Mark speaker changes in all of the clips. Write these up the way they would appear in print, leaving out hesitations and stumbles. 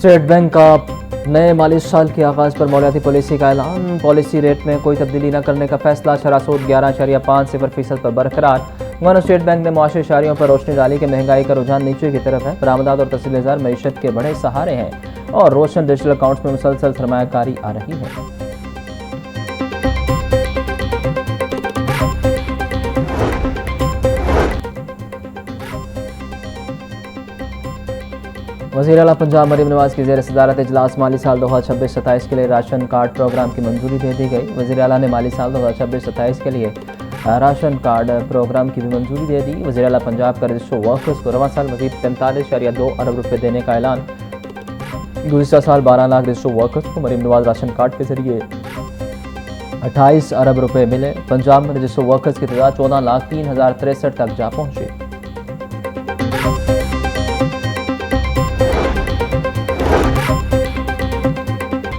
Speaker 1: State bank का नए माली साल के आगाज़ पर मौलियाती पॉलिसी का ऐलान। पॉलिसी रेट में कोई तब्दीली न करने का फैसला। शरह सूद 11.50% पर बरकरार। गवर्नर स्टेट बैंक ने मुआशी इशारियों पर रोशनी डाली कि महंगाई का रुझान नीचे की तरफ है। बरामदात और तहसील ज़र मईशत के बड़े सहारे हैं और रोशन डिजिटल अकाउंट्स में मुसलसल सरमायाकारी आ रही है। वज़ीर आला पंजाब मरीम नवाज की ज़ेर सदारत इजलास माली साल 2026-27 के लिए राशन कार्ड प्रोग्राम की मंजूरी दे दी गई। वज़ीर आला ने माली साल 2026-27 के लिए राशन कार्ड प्रोग्राम की भी मंजूरी दे दी। वज़ीर आला पंजाब का रजिस्टर वर्कर्स को रवां साल मज़ीद 45.2 अरब रुपये देने का ऐलान। गुज़िश्ता साल 12 लाख रजिस्टर वर्कर्स को मरीम नवाज राशन कार्ड के जरिए 28 अरब रुपये मिले। पंजाब में रजिस्टर वर्कर्स की तादाद 14,03,063 तक जा पहुँची।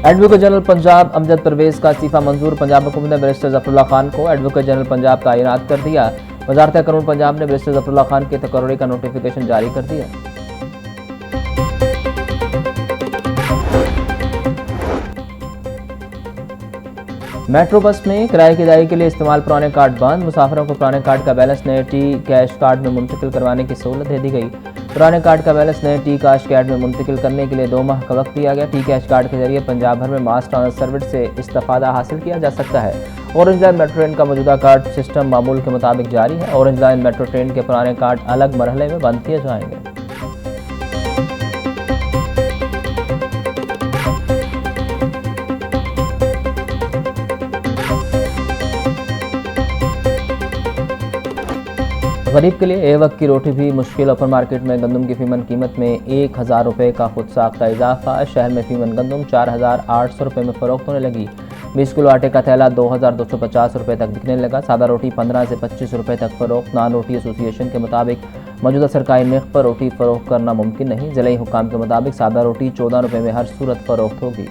Speaker 1: एडवोकेट जनरल पंजाब अमजद परवेज का इस्तीफा मंजूर। पंजाब हुकूमत ने बैरिस्टर ज़फरुल्लाह खान को एडवोकेट जनरल पंजाब तैनात कर दिया। वजारत कानून पंजाब ने बैरिस्टर ज़फरुल्लाह खान के तकर्री का नोटिफिकेशन जारी कर दिया। मेट्रो बस में किराए की अदायगी के लिए इस्तेमाल पुराने कार्ड बंद। मुसाफिरों को पुराने कार्ड का बैलेंस नए टी कैश कार्ड में मुंतकिल करवाने की सहूलत दे दी गई। पुराने कार्ड का बैलेंस नए टी कैश कार्ड में मुंतकिल करने के लिए 2 माह का वक्त दिया गया। टी कैश कार्ड के जरिए पंजाब भर में मास ट्रांजिट सर्विस से इस्तेफादा हासिल किया जा सकता है। ऑरेंज लाइन मेट्रो ट्रेन का मौजूदा कार्ड सिस्टम मामूल के मुताबिक जारी है। ऑरेंज लाइन मेट्रो ट्रेन के पुराने कार्ड अलग मरहले में बंद किए जाएंगे। गरीब के लिए ए वक्त की रोटी भी मुश्किल। ओपन मार्केट में गंदम की फीमन कीमत में 1,000 रुपये का खुद साख्ता इजाफा। शहर में फीमन गंदम 4,800 रुपये में फरोख्त होने लगी। 20 किलो आटे का थैला 2,250 रुपये तक बिकने लगा। सादा रोटी 15 से 25 रुपये तक फरोख्त। नान रोटी एसोसिएशन के मुताबिक मौजूदा सरकारी नर्ख पर रोटी फरोख्त करना मुमकिन नहीं। ज़िला हुकाम के मुताबिक सादा रोटी 14 रुपये में हर सूरत फरोख्त होगी।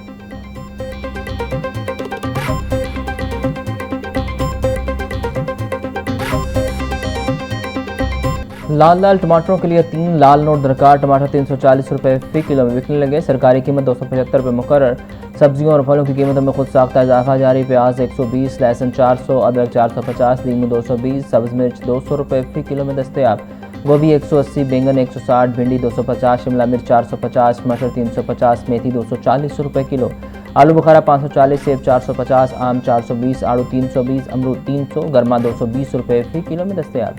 Speaker 1: लाल लाल टमाटरों के लिए 3 लाल नोट दरकार। टमाटर 340 रुपये फी किलो में बिकने लगे। सरकारी कीमत 275 रुपये मुकर्रर। सब्जियों और फलों की कीमतों में खुद साख्ता इजाफा जारी। प्याज 120, लहसुन 400, अदरक 450, नींबू 220, सब्ज मिर्च 200 रुपये फी किलो में दस्तयाब। गोभी 180, बैंगन 160, भिंडी 250, शिमला मिर्च 450, मटर 350, मेथी 240 रुपये किलो। आलू बुखारा 540, सेब 450, आम 420, आड़ू 320, अमरूद 300, गर्मा 220 रुपये फी किलो में दस्तयाब।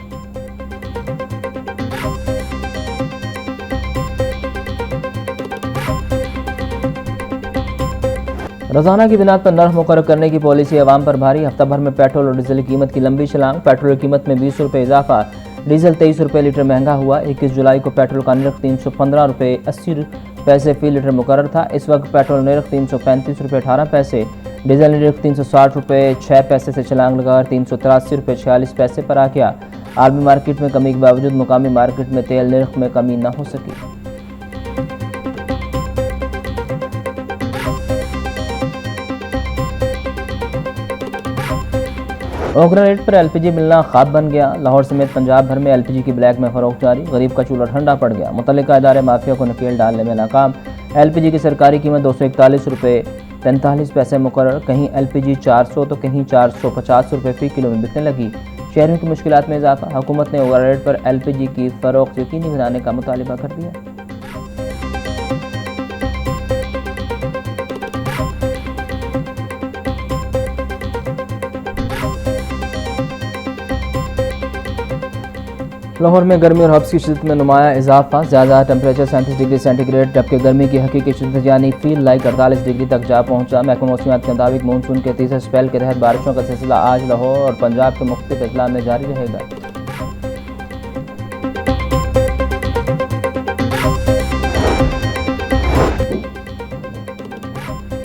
Speaker 1: रोजाना की बिना पर नर्ख मुकर्रर करने की पॉलिसी अवाम पर भारी। हफ्ता भर में पेट्रोल और डीजल की कीमत की लंबी छलांग। पेट्रोल की कीमत में 20 रुपये इजाफा। डीजल 23 रुपये लीटर महंगा हुआ। 21 जुलाई को पेट्रोल का नर्ख 315 रुपये 80 पैसे फी लीटर मुकर्रर था। इस वक्त पेट्रोल नर्ख 335 रुपये 18 पैसे, डीजल नर्ख 360 रुपये 6 पैसे से छलांग लगाकर 383 रुपये 46 पैसे पर आ गया। आलमी मार्केट में कमी के बावजूद मुकामी मार्केट में तेल नर्ख में कमी न हो सकी। ओखरा रेट पर एलपीजी मिलना ख्वाब बन गया। लाहौर समेत पंजाब भर में एलपीजी की ब्लैक में फरोख्त जारी। गरीब का चूल्हा ठंडा पड़ गया। मुतल्लिका इदारे माफिया को नकेल डालने में नाकाम। एलपीजी की सरकारी कीमत 241 रुपये 45 पैसे मुकर्रर। कहीं एलपीजी 400 तो कहीं 450 रुपये फी किलो में बिकने लगी। शहरों की मुश्किलात में इजाफा। हुकूमत ने ओखरा रेट पर एलपीजी की फरोख्त यकीनी बनाने का मुतालिबा कर दिया। लाहौर में गर्मी और हब्स की शिद्दत में नुमाया इजाफा। ज़्यादा टेम्परेचर 37 डिग्री सेंटीग्रेड, जबकि गर्मी की हकीकी शिद्दत यानी फील लाइक 48 डिग्री तक जा पहुंचा। महकमा मौसमियात के मुताबिक मानसून के तीसरे स्पेल के तहत बारिशों का सिलसिला आज लाहौर और पंजाब के मुख्तलिफ अजला में जारी रहेगा।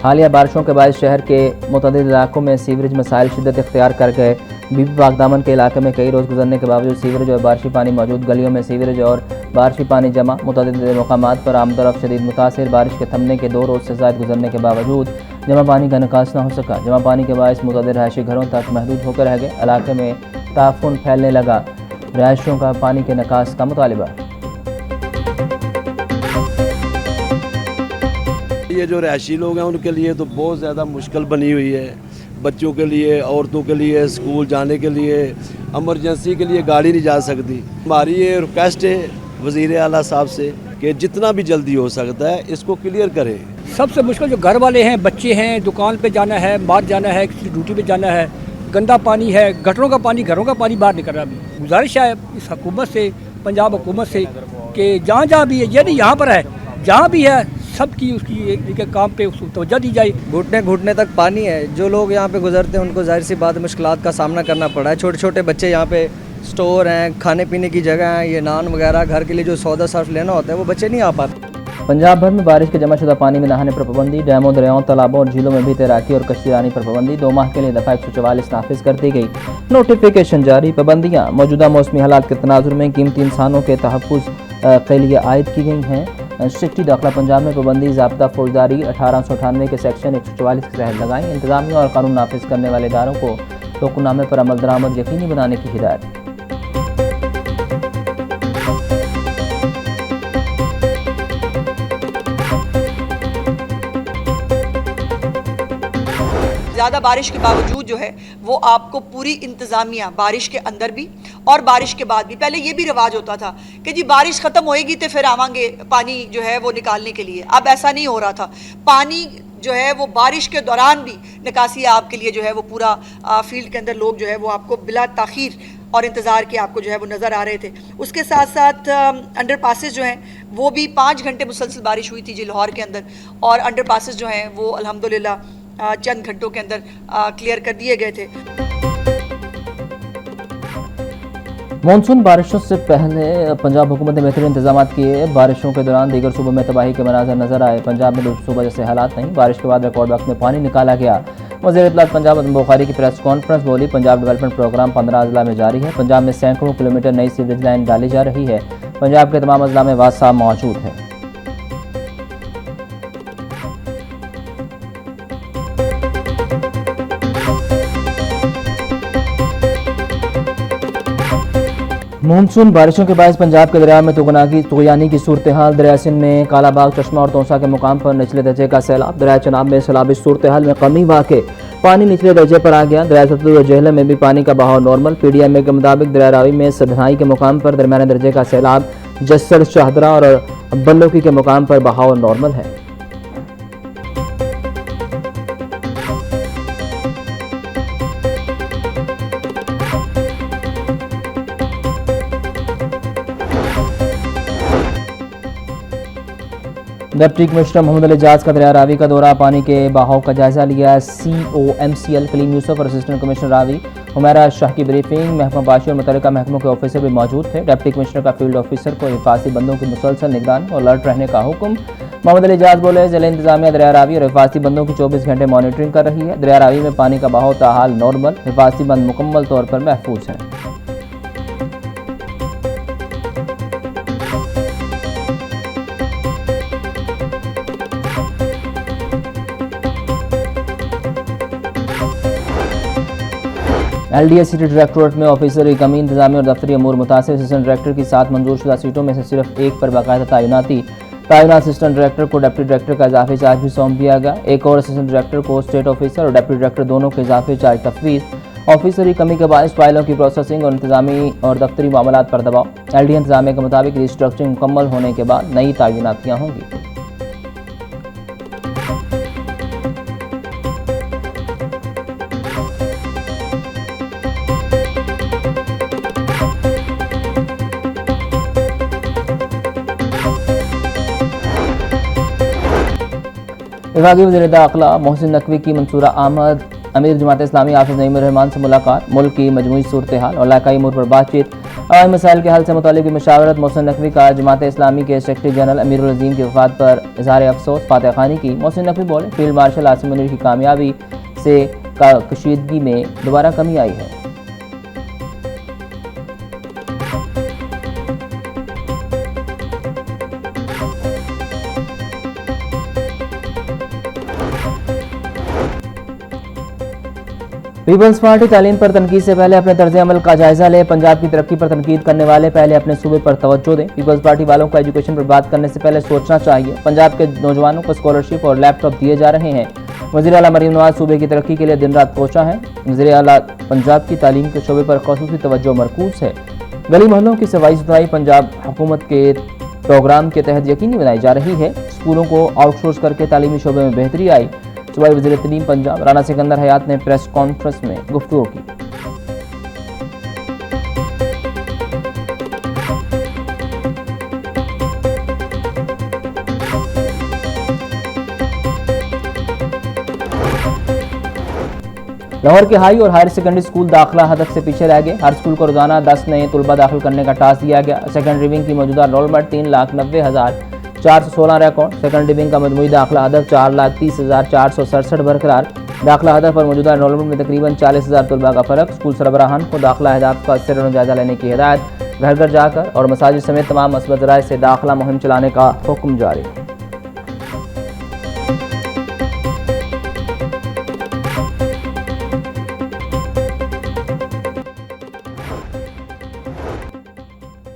Speaker 1: हालिया बारिशों के बाद शहर के मुतअद्दिद इलाकों में सीवरेज मसाइल शिद्दत इख्तियार कर गए। बीबी पाकदामन के इलाके में कई रोज़ गुजरने के बावजूद सीवरेज और बारिशी पानी मौजूद। गलियों में सीवरेज और बारिशी पानी जमा। मुतअद्दिद मकामात पर आमदरफ शदीद मुतासिर। बारिश के थमने के 2 रोज़ से ज़ायद गुजरने के बावजूद जमा पानी का निकास न हो सका। जमा पानी के बायस मुतअद्दिद रहायशी घरों तक महदूद होकर रह गए। इलाके में ताफुन फैलने लगा। रहायशियों का पानी के निकास का मुतालिबा।
Speaker 2: ये जो रहायशी लोग हैं उनके लिए तो बहुत ज़्यादा मुश्किल बनी हुई है। बच्चों के लिए, औरतों के लिए, स्कूल जाने के लिए, इमरजेंसी के लिए गाड़ी नहीं जा सकती। हमारी ये रिक्वेस्ट है वज़ीर आला साहब से कि जितना भी जल्दी हो सकता है इसको क्लियर करें।
Speaker 3: सबसे मुश्किल जो घर वाले हैं, बच्चे हैं, दुकान पे जाना है, बाहर जाना है, किसी ड्यूटी पे जाना है, गंदा पानी है, गटरों का पानी, घरों का पानी बाहर निकल रहा है। अभी गुजारिश है इस हुकूमत से, पंजाब हुकूमत से कि जहाँ जहाँ भी है, ये नहीं यहाँ पर है, जहाँ भी है सबकी उसकी एक काम पे उसको तवज्जो दी जाए।
Speaker 4: घुटने घुटने तक पानी है। जो लोग यहाँ पे गुजरते हैं उनको जाहिर सी बात मुश्किलात का सामना करना पड़ा है। छोटे छोटे बच्चे, यहाँ पे स्टोर हैं, खाने पीने की जगह हैं, ये नान वगैरह घर के लिए जो सौदा सर्फ लेना होता है वो बच्चे नहीं आ पाते।
Speaker 1: पंजाब भर में बारिश के जमाशुदा पानी में नहाने पर पाबंदी, डैमों, दरियाओं, तालाबों और झीलों में भी तैराकी और कश्तीरानी पर पाबंदी। 2 माह के लिए दफ़ा 144 नाफिज कर दी गई। नोटिफिकेशन जारी। पाबंदियाँ मौजूदा मौसमी हालात के तनाजुर में कीमती इंसानों के तहफ़्फ़ुज़ के लिए आयद की गई हैं। सिटी दाखिला पंजाब में पाबंदी ज़ाब्ता फौजदारी 1898 के सेक्शन 144 के तहत लगाई। इंतजामिया और कानून नाफिज करने वाले इदारों को हुक्मनामे पर अमल दरामद यकीनी बनाने की हिदायत।
Speaker 5: ज़्यादा बारिश के बावजूद जो है वो आपको पूरी इंतज़ामिया बारिश के अंदर भी और बारिश के बाद भी, पहले ये भी रिवाज होता था कि जी बारिश ख़त्म होएगी तो फिर आवांगे पानी जो है वो निकालने के लिए। अब ऐसा नहीं हो रहा था। पानी जो है वो बारिश के दौरान भी निकासी आपके लिए जो है वो पूरा फील्ड के अंदर लोग जो है वो आपको बिला ताख़ीर और इंतज़ार के आपको जो है वो नज़र आ रहे थे। उसके साथ साथ अंडर पासेस जो हैं वो भी 5 घंटे मुसलसल बारिश हुई थी जी लाहौर के अंदर, और अंडर पासेस जो हैं वो अल्हम्दुलिल्लाह चंद घंटों के अंदर क्लियर कर दिए गए थे।
Speaker 1: मानसून बारिशों से पहले पंजाब हुकूमत ने बेहतरीन इंतजाम किए। बारिशों के दौरान दीगर सूबों में तबाही के मनाज़र नजर आए। पंजाब में दूसरी सूबा जैसे हालात नहीं। बारिश के बाद रिकॉर्ड वक्त में पानी निकाला गया। वज़ीर इत्तलात पंजाब अदम बुखारी की प्रेस कॉन्फ्रेंस बोली, पंजाब डेवलपमेंट प्रोग्राम 15 अजला में जारी है। पंजाब में सैकड़ों किलोमीटर नई सीवरेज लाइन डाली जा रही है। पंजाब के तमाम अजला में वासा मौजूद है। मानसून बारिशों के बाद पंजाब के दरिया में तुगयानी की सूरत हाल। दरिया सिंध में कालाबाग, चश्मा और तोसा के मुकाम पर निचले दर्जे का सैलाब। दरिया चनाब में सैलाबी सूरत हाल में कमी वाक़, पानी निचले दर्जे पर आ गया। दरिया सतलुज और जेहलम में भी पानी का बहाव नॉर्मल। PDMA के मुताबिक दरिया रावी में सदनाई के मुकाम पर दरमियाने दर्जे का सैलाब। जस्सर, शाहदरा और बल्लोकी के मुकाम पर बहाव नॉर्मल है। डिप्टी कमिश्नर मोहम्मद अली एजाज का दरिया रावी का दौरा, पानी के बहाव का जायजा लिया। COMCL कलीम यूसुफ और असिस्टेंट कमिश्नर रावी हुमैरा शाह की ब्रीफिंग। महकमा पाशी और मुतल्लिका महकमों के ऑफिसर भी मौजूद थे। डिप्टी कमिश्नर का फील्ड ऑफिसर को हिफाजती बंदों की मुसलसल निगरानी और अलर्ट रहने का हुक्म। मोहम्मद अली एजाज बोले, जिला इंतजामिया दरिया रावी और हिफाजती बंदों की 24 घंटे मॉनिटरिंग कर रही है। दरिया रावी में पानी का बहाव ताहाल नॉर्मल। हिफाजती बंद मुकम्मल तौर पर महफूज हैं। LDA सिटी डायरेक्टोरेट में ऑफिसर की कमी, इंतजामी और दफ्तरी अमूर मुतासिर। असिस्टेंट डायरेक्टर की 7 मंजूरशुदा सीटों में से सिर्फ एक पर बाकायदा तैनात असिस्टेंट डायरेक्टर को डिप्टी डायरेक्टर का इजाफी चार्ज भी सौंप दिया गया। एक और असिस्टेंट डायरेक्टर को स्टेट ऑफिसर और डिप्टी डायरेक्टर दोनों के इजाफी चार्ज तफवीज़। ऑफिसर की कमी के बायस फाइलों की प्रोसेसिंग और इंतजामी और दफ्तरी मामलात पर दबाव। LDA इंतजामिया के मुताबिक रिस्ट्रक्चरिंग मुकम्मल होने के बाद नई तैनातियाँ होंगी। विभागीय वज़ीर दाखिला मोहसिन नकवी की मंसूरा आमद। अमीर जमात इस्लामी हाफिज़ नईम रहमान से मुलाकात। मुल्क की मजमूई सूरत हाल और इलाकाई अमूर पर बातचीत। अवामी मसाइल के हल से मुतालिक मशावरत। मोहसिन नकवी का जमात इस्लामी के सेक्रेटरी जनरल अमीरुल अज़ीम की वफ़ात पर इज़हार अफसोस, फातह खानी की। मोहसिन नकवी बोले, फील्ड मार्शल आसिम मुनीर की कामयाबी से कशीदगी में दोबारा कमी आई है। पीपल्स पार्टी तालीम पर तनकीद से पहले अपने तर्ज अमल का जायजा ले। पंजाब की तरक्की पर तनकीद करने वाले पहले अपने सूबे पर तवज्जो दें। पीपल्स पार्टी वालों को एजुकेशन पर बात करने से पहले सोचना चाहिए। पंजाब के नौजवानों को स्कॉलरशिप और लैपटॉप दिए जा रहे हैं। वज़ीर आला मरीम नवाज सूबे की तरक्की के लिए दिन रात कोशा है। वज़ीर आला पंजाब की तालीम के शोबे पर ख़ुसूसी तवज्जो मरकूज है। गली मोहल्लों की सफाई सुथराई पंजाब हुकूमत के प्रोग्राम के तहत यकीनी बनाई जा रही है। स्कूलों को आउटसोर्स करके तालीमी शोबे में बेहतरी आई। सूबाई वज़ीर तलीम पंजाब राना सिकंदर हयात ने प्रेस कॉन्फ्रेंस में गुफ्तगू की। लाहौर के हाई और हायर सेकेंडरी स्कूल दाखिला हदफ से पीछे रह गए। हर स्कूल को रोजाना 10 नए तलबा दाखिल करने का टास्क दिया गया। सेकेंडरी विंग की मौजूदा एनरोलमेंट 3,90,416 रिकॉर्ड। सेकेंडरी विंग का मजमूई दाखिला हदफ 4,30,467 बरकरार। दाखिला हदफ पर मौजूदा एनरोलमेंट में तकरीबन 40,000 तलबा का फर्क। स्कूल सरबराहान को दाखिला हदफ का सिर जायजा लेने की हिदायत। घर घर जाकर और मसाजिद समेत तमाम मसबत ज़राए से दाखिला मुहिम चलाने का हुक्म जारी।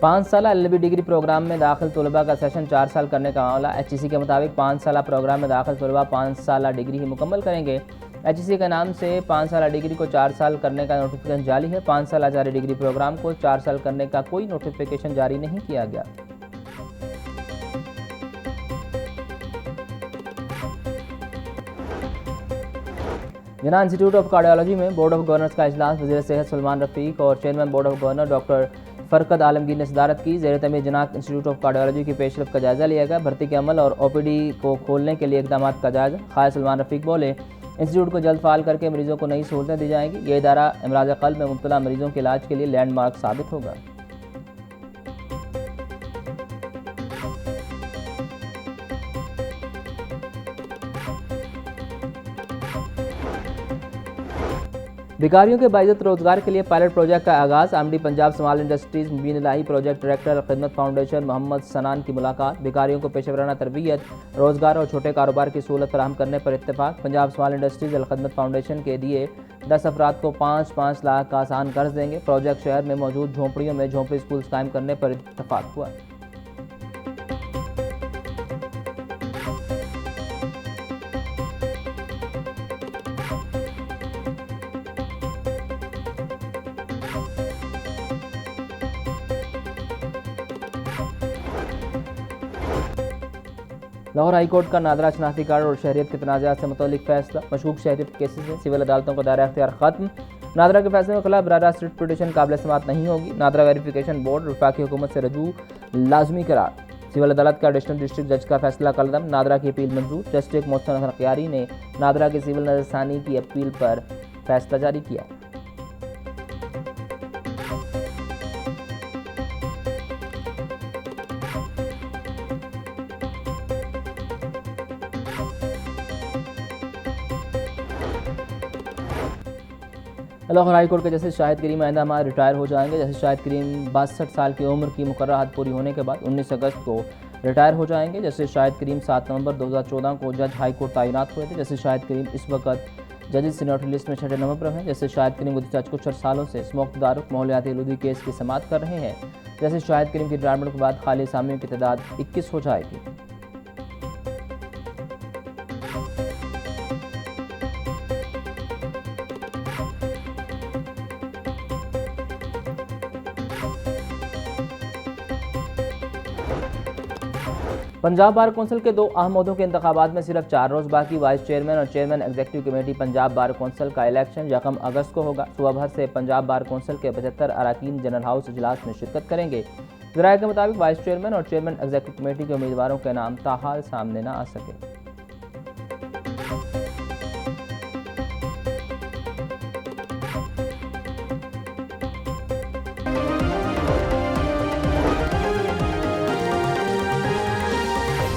Speaker 1: पाँच साल LLB डिग्री प्रोग्राम में दाखिल तलबा का सेशन 4 साल करने का मामला। HEC के मुताबिक 5 साल प्रोग्राम में दाखिल तलबा 5 साल डिग्री ही मुकम्मल करेंगे। HEC के नाम से 5 साल डिग्री को 4 साल करने का नोटिफिकेशन जारी है। 5 साल जारी डिग्री प्रोग्राम को 4 साल करने का कोई नोटिफिकेशन जारी नहीं किया गया। जना इंस्टीट्यूट ऑफ कार्डियोलॉजी में बोर्ड ऑफ गवर्नर्स का इजलास वज़ीर सेहत सलमान रफ़ीक और chairman board of governor doctor Farqat Alamgir ने सदारत की। ज़ेर तमीज़ जना इंस्टीट्यूट ऑफ कार्डियोलॉजी की पेशरफ का जायजा लिया गया। भर्ती के अमल और OPD को खोलने के लिए इकदाम का जायजा। ख़ास सलमान रफ़ीक बोले, इंस्टीट्यूट को जल्द फाल करके मरीजों को नई सहूलतें दी जाएंगी। ये इदारा अमराज क़ल्ब में मुब्तला मरीजों के इलाज के लिए लैंडमार्क साबित होगा। भिखारियों के बाइज़्ज़त रोजगार के लिए पायलट प्रोजेक्ट का आगाज़। MD पंजाब स्मॉल इंडस्ट्रीज मुबीन इलाही प्रोजेक्ट डायरेक्टर खिदमत फाउंडेशन मोहम्मद सनान की मुलाकात। भिखारियों को पेशेवराना तरबियत, रोजगार और छोटे कारोबार की सहूलत फराहम करने पर इत्तेफाक। पंजाब स्मॉल इंडस्ट्रीज खिदमत फाउंडेशन के दिए 10 अफराद को 5-5 लाख का आसान कर्ज देंगे। प्रोजेक्ट शहर में मौजूद झोंपड़ियों में झोंपड़ी स्कूल कायम करने पर इत्तेफाक हुआ। लाहौर हाई कोर्ट का नादरा शनाख्ती कार्ड और शहरियत के तनाज़ात से मुतल्लिक फैसला। मशकूक शहरियत केसेस में सिविल अदालतों का दायरा अख्तियार खत्म। नादरा के फैसले के खिलाफ बराह रिट पिटीशन काबिल समाअत नहीं होगी। नादरा वेरिफिकेशन बोर्ड वफाकी हुकूमत से रजू लाजमी करार। सिविल अदालत का एडिशनल डिस्ट्रिक्ट जज का फैसला कलदम। नादरा की अपील मंजूर। जस्टिस मोहसिन हसन ख्यारी ने नादरा की सिविल नजरसानी की अपील पर फैसला जारी किया। लाहौर हाई कोर्ट के जस्टिस शाहिद करीम आइंदा माह रिटायर हो जाएंगे। जस्टिस शाहिद करीम 62 साल की उम्र की मुकर्रर हद पूरी होने के बाद 19 अगस्त को रिटायर हो जाएंगे। जस्टिस शाहिद करीम 7 नवंबर 2014 को जज हाई कोर्ट तैनात हुए थे। जस्टिस शाहिद करीम इस वक्त जजेस सीनियरिटी लिस्ट में 6 नंबर पर हैं। जस्टिस शाहिद करीम गुज़िश्ता कुछ सालों से स्मोक तदारुक माहौलियाती आलूदगी केस की समाअत कर रहे हैं। जस्टिस शाहिद करीम की रिटायरमेंट के बाद खाली असामियों की तादाद 21 हो जाएगी। पंजाब बार कौंसिल के 2 अहम ओहदों के इंतखाबात में सिर्फ 4 रोज़ बाकी। वाइस चेयरमैन और chairman executive committee Punjab bar council का इलेक्शन 1 अगस्त को होगा। सुबह भर से पंजाब बार कौंसिल के 75 अरकान जनरल हाउस इजलास में शिरकत करेंगे। ज़राए के मुताबिक वाइस चेयरमैन और चेयरमैन एग्जीक्यूटिव कमेटी के उम्मीदवारों के नाम ताहाल सामने न आ सके।